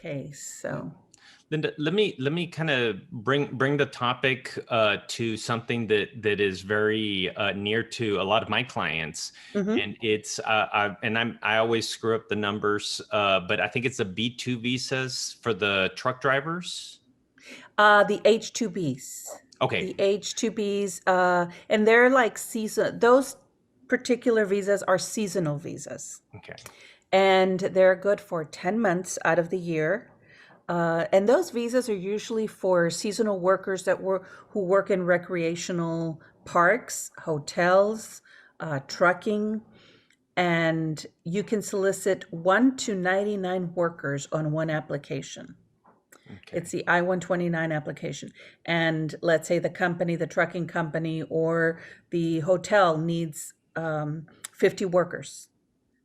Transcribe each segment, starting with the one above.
case. So. Linda, let me kind of bring the topic to something that is very near to a lot of my clients, Mhm. and it's I always screw up the numbers, but I think it's the B2 visas for the truck drivers. The H-2Bs. Okay, The H-2Bs, and they're like those particular visas are seasonal visas. okay, And they're good for 10 months out of the year. And those visas are usually for seasonal workers who work in recreational parks, hotels, trucking, and you can solicit 1 to 99 workers on one application. It's okay. the I-129 application. And let's say the company, the trucking company, or the hotel needs 50 workers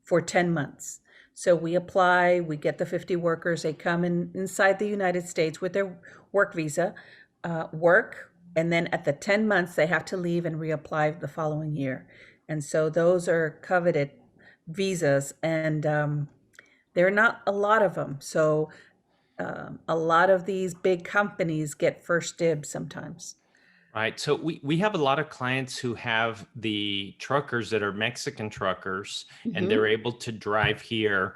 for 10 months. So we apply, we get the 50 workers, they come inside the United States with their work visa, work, and then at the 10 months, they have to leave and reapply the following year. And so those are coveted visas, and there are not a lot of them. So a lot of these big companies get first dibs sometimes. Right. So we have a lot of clients who have the truckers that are Mexican truckers, and they're Hmm. able to drive here.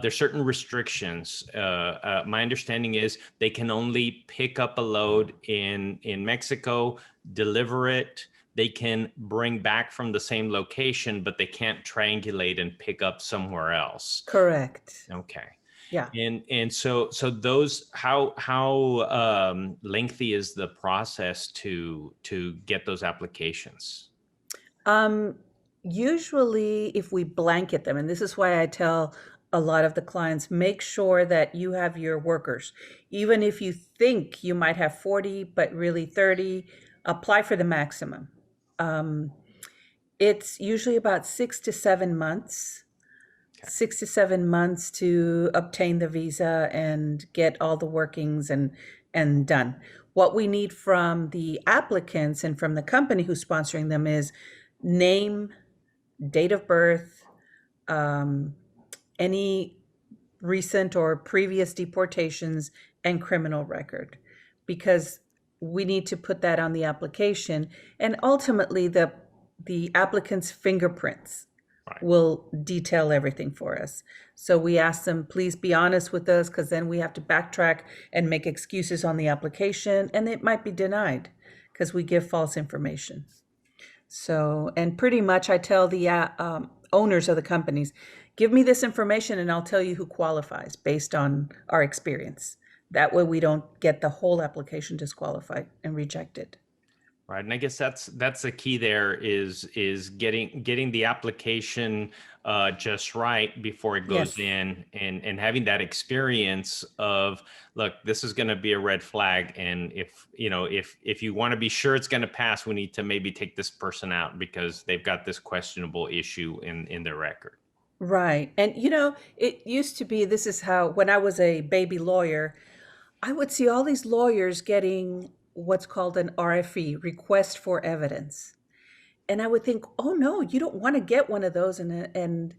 There's certain restrictions. My understanding is they can only pick up a load in Mexico, deliver it. They can bring back from the same location, but they can't triangulate and pick up somewhere else. Correct. Okay. Yeah. And so those how lengthy is the process to get those applications? Um, Usually, if we blanket them, and this is why I tell a lot of the clients, make sure that you have your workers. Even if you think you might have 40, but really 30, apply for the maximum. Um, it's usually about 6 to 7 months, Okay. 6 to 7 months to obtain the visa and get all the workings and done. What we need from the applicants and from the company who's sponsoring them is name, date of birth, um, any recent or previous deportations, and criminal record, because we need to put that on the application. And ultimately, the applicant's fingerprints Right. will detail everything for us. So we ask them, please be honest with us, because then we have to backtrack and make excuses on the application, and it might be denied because we give false information. So, and pretty much I tell the owners of the companies, give me this information and I'll tell you who qualifies based on our experience. That way we don't get the whole application disqualified and rejected. Right. And I guess that's the key there is getting the application just right before it goes Yes. in, and having that experience of, look, this is going to be a red flag, and if you want to be sure it's going to pass, we need to maybe take this person out because they've got this questionable issue in their record. Right. And it used to be, this is how, when I was a baby lawyer, I would see all these lawyers getting what's called an RFE, request for evidence. And I would think, oh no, you don't want to get one of those. And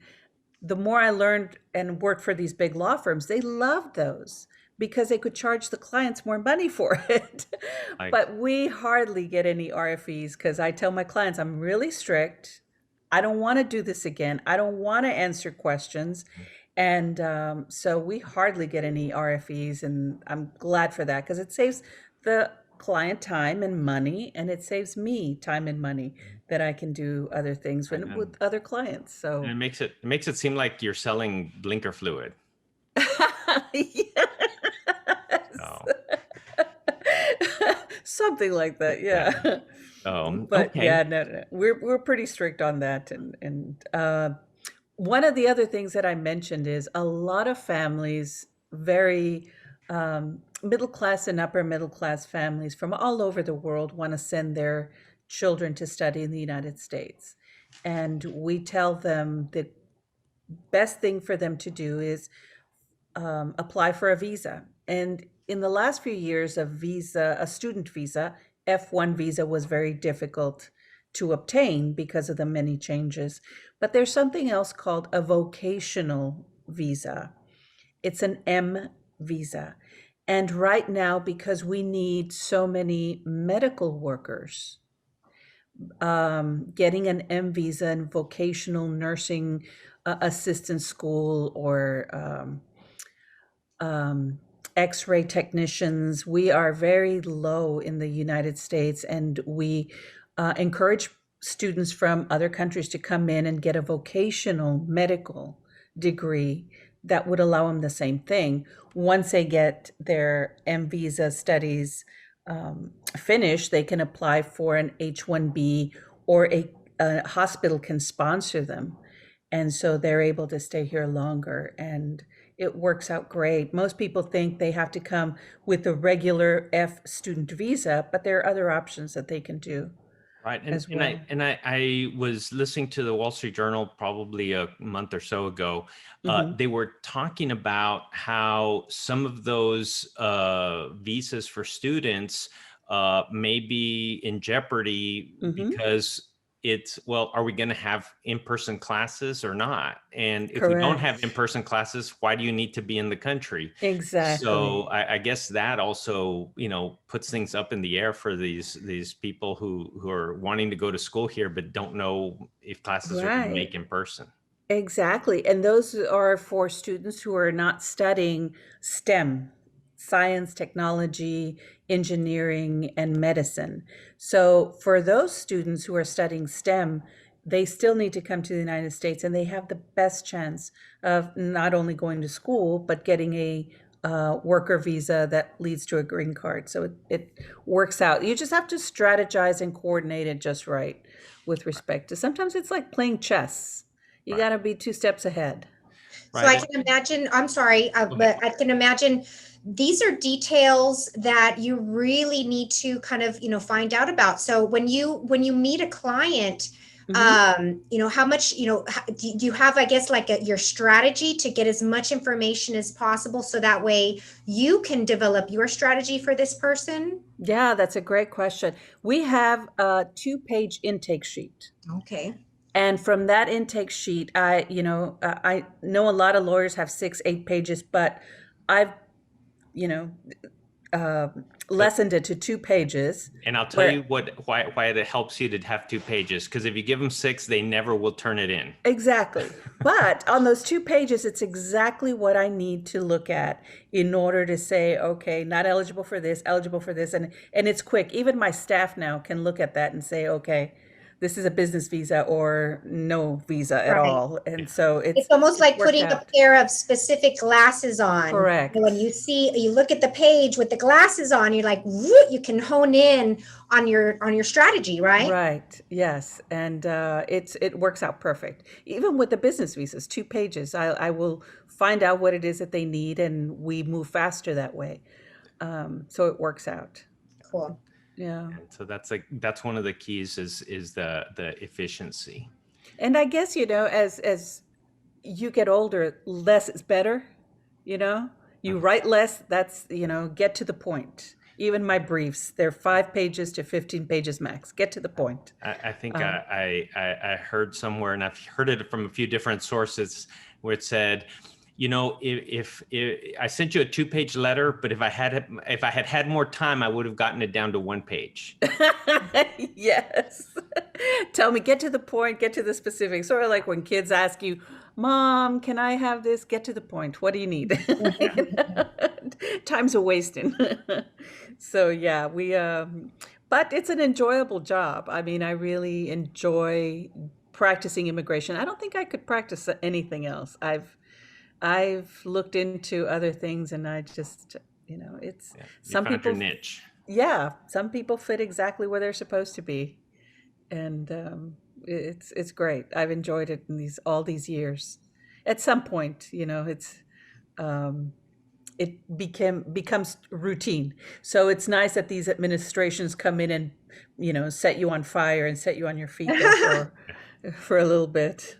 the more I learned and worked for these big law firms, they loved those because they could charge the clients more money for it. Like, But we hardly get any RFEs because I tell my clients, I'm really strict. I don't want to do this again. I don't want to answer questions. And so we hardly get any RFEs. And I'm glad for that because it saves the client time and money, and it saves me time and money that I can do other things with and other clients. it So makes it seem like you're selling blinker fluid. yes. Oh, Something like that, yeah. yeah. But Okay. yeah, no, no. We're pretty strict on that. And one of the other things that I mentioned is a lot of families, very middle class and upper middle class families from all over the world want to send their children to study in the United States. And we tell them the best thing for them to do is apply for a visa. And in the last few years, a student visa, F1 visa, was very difficult to obtain because of the many changes. But there's something else called a vocational visa. It's an M visa. And right now, because we need so many medical workers, getting an M visa in vocational nursing assistant school or um, X-ray technicians. We are very low in the United States, and we encourage students from other countries to come in and get a vocational medical degree that would allow them the same thing. Once they get their M visa studies finished, they can apply for an H-1B, or a hospital can sponsor them. And so they're able to stay here longer, and it works out great. Most people think they have to come with a regular F student visa, but there are other options that they can do Right. as And well. I was listening to the Wall Street Journal probably a month or so ago. Hmm. They were talking about how some of those visas for students may be in jeopardy Hmm. because it's, well, are we going to have in-person classes or not? And if we don't have Correct. in-person classes, why do you need to be in the country? So Exactly. I guess that also, puts things up in the air for these people who are wanting to go to school here but don't know if classes are going to Right. make in person. Exactly. And those are for students who are not studying STEM, science, technology, engineering, and medicine. So for those students who are studying STEM, they still need to come to the United States, and they have the best chance of not only going to school, but getting a worker visa that leads to a green card. So it works out. You just have to strategize and coordinate it just right with respect to, sometimes it's like playing chess. You Right. got to be two steps ahead. So Right. I can imagine, I'm sorry, Okay. but I can imagine these are details that you really need to kind of, find out about. So when you meet a client, Hmm. how much, do you have, I guess, like your strategy to get as much information as possible so that way you can develop your strategy for this person? Yeah, that's a great question. We have a two-page intake sheet. Okay. And from that intake sheet, I know a lot of lawyers have 6, 8 pages, but I've, you know, uh, So, lessened it to 2 pages and I'll tell you where. why it helps you to have 2 pages, because if you give them six, they never will turn it in. Exactly. But on those 2 pages, it's exactly what I need to look at in order to say, okay, not eligible for this, eligible for this. And it's quick. Even my staff now can look at that and say, okay, this is a business visa or no visa at Right. all. Yeah. And so It's almost it's like worked putting a out. pair of specific glasses on. When Correct. you look at the page with the glasses on, you're like, woo, you can hone in on your strategy, right? Right. Yes. And it works out perfect. Even with the business visas, 2 pages, I will find out what it is that they need, and we move faster that way. So it works out. Cool. Yeah. And so that's one of the keys is the efficiency. And I guess, as you get older, less is better, you know? You Mhm. write less, that's, get to the point. Even my briefs, they're 5 pages to 15 pages max. Get to the point. I think Uh, I heard somewhere, and I've heard it from a few different sources, where it said, if I sent you a 2 page letter, but if I had had more time, I would have gotten it down to 1 page. yes. Tell me, get to the point, get to the specifics. Sort of like when kids ask you, Mom, can I have this? Get to the point. What do you need? Time's a wasting. So yeah, but it's an enjoyable job. I mean, I really enjoy practicing immigration. I don't think I could practice anything else. I've looked into other things, and I just, it's Yeah, you some found your people, niche. yeah, some people fit exactly where they're supposed to be, and it's great. I've enjoyed it in these all these years. At some point, um, it becomes routine. So it's nice that these administrations come in and set you on fire and set you on your feet there for a little bit.